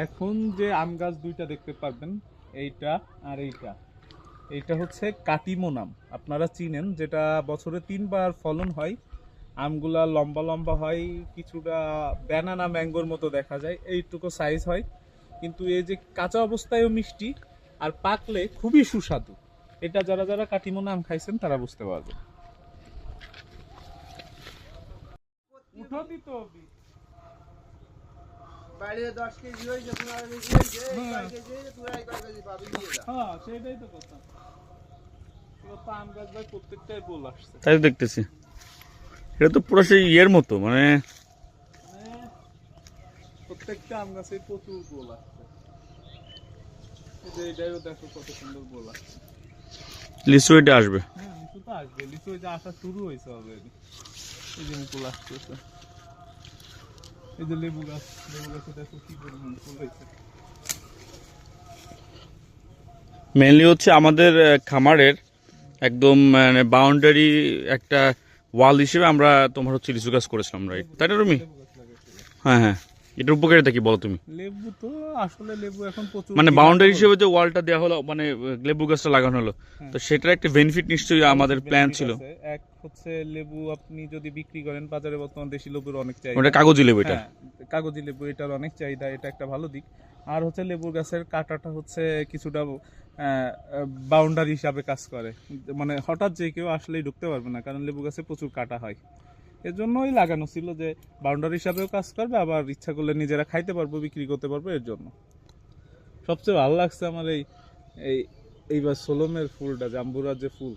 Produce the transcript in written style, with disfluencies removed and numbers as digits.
এখন যে আম গাছ দুইটা দেখতে পারবেন, এইটা আর এইটা, এইটা হচ্ছে কাটিমন আম, আপনারা চিনেন, যেটা বছরে 3 বার ফলন হয়। আমগুলা লম্বা লম্বা হয়, কিছুটা ব্যানানা ম্যাঙ্গোর মতো দেখা যায়, এইটুকু সাইজ হয়, কিন্তু এই যে কাঁচা অবস্থায়ও মিষ্টি আর পাকলে খুবই সুস্বাদু। এটা যারা যারা কাটিমন আম খাইছেন তারা বুঝতে পারবেন। উঠো দিত অবি। বাইরে 10 কেজি হয়েছে, 15 কেজি হয়েছে, এই 10 কেজি হয়েছে, তুই এই 10 কেজি পাবি নিয়ে যা। হ্যাঁ সেটাই তো কথা। তো আম গাছ ভাই প্রত্যেকটাই বল আসছে। তাই তো দেখতেছি, এটা তো পুরো সেই ইয়ের মতো, মানে প্রত্যেকটা আম গাছে প্রচুর বল আসছে। এই যে এটাও দেখো কত সুন্দর বল আসছে। লিচু এটা আসবে। হ্যাঁ লিচু তো আসবে, লিচু এই যে আসা শুরু হয়েছে অলরেডি। এই যে মুকুল আসতেছে, এই যে লেবু গাছে দেখো কি পরিমাণ ফুল হয়েছে। মেইনলি হচ্ছে আমাদের খামারের একদম মানে বাউন্ডারি একটা ওয়াল হিসেবে আমরা তোমার হচ্ছে লিচু গাছ করেছিলাম, রাইট? তাই না রুমি? লেবু গাছ লাগাইছিল। হ্যাঁ হ্যাঁ, এটার উপকারিতা কি বলো তুমি? লেবু তো আসলে লেবু এখন প্রচুর মানে demand বাউন্ডারি হলো। হিসেবে যে ওয়ালটা দেওয়া হলো, মানে লেবু গাছটা লাগানো হলো, তো সেটার একটা বেনিফিট নিশ্চয়ই আমাদের প্ল্যান benefit ছিল। আছে। এক হচ্ছে লেবু আপনি যদি বিক্রি করেন বাজারে, বর্তমান দেশি লেবুর অনেক চাহিদা। ওটা কাগজি লেবু এটা। হ্যাঁ, কাগজি লেবু এটার অনেক চাহিদা, এটা একটা ভালো দিক। আর হচ্ছে লেবুর গাছের কাঁটাটা হচ্ছে কিছুটা বাউন্ডারি হিসাবে কাজ করে, মানে হঠাৎ যে কেউ আসলেই ঢুকতে পারবে না, কারণ লেবু গাছে প্রচুর কাঁটা হয়। এর জন্যই লাগানো ছিল যে বাউন্ডারি হিসাবেও কাজ করবে, আবার ইচ্ছা করলে নিজেরা খাইতে পারবো, বিক্রি করতে পারবো। এর জন্য সবচেয়ে ভালো লাগছে আমার এই এইবার সোলমের ফুলটা, জাম্বুরার যে ফুল,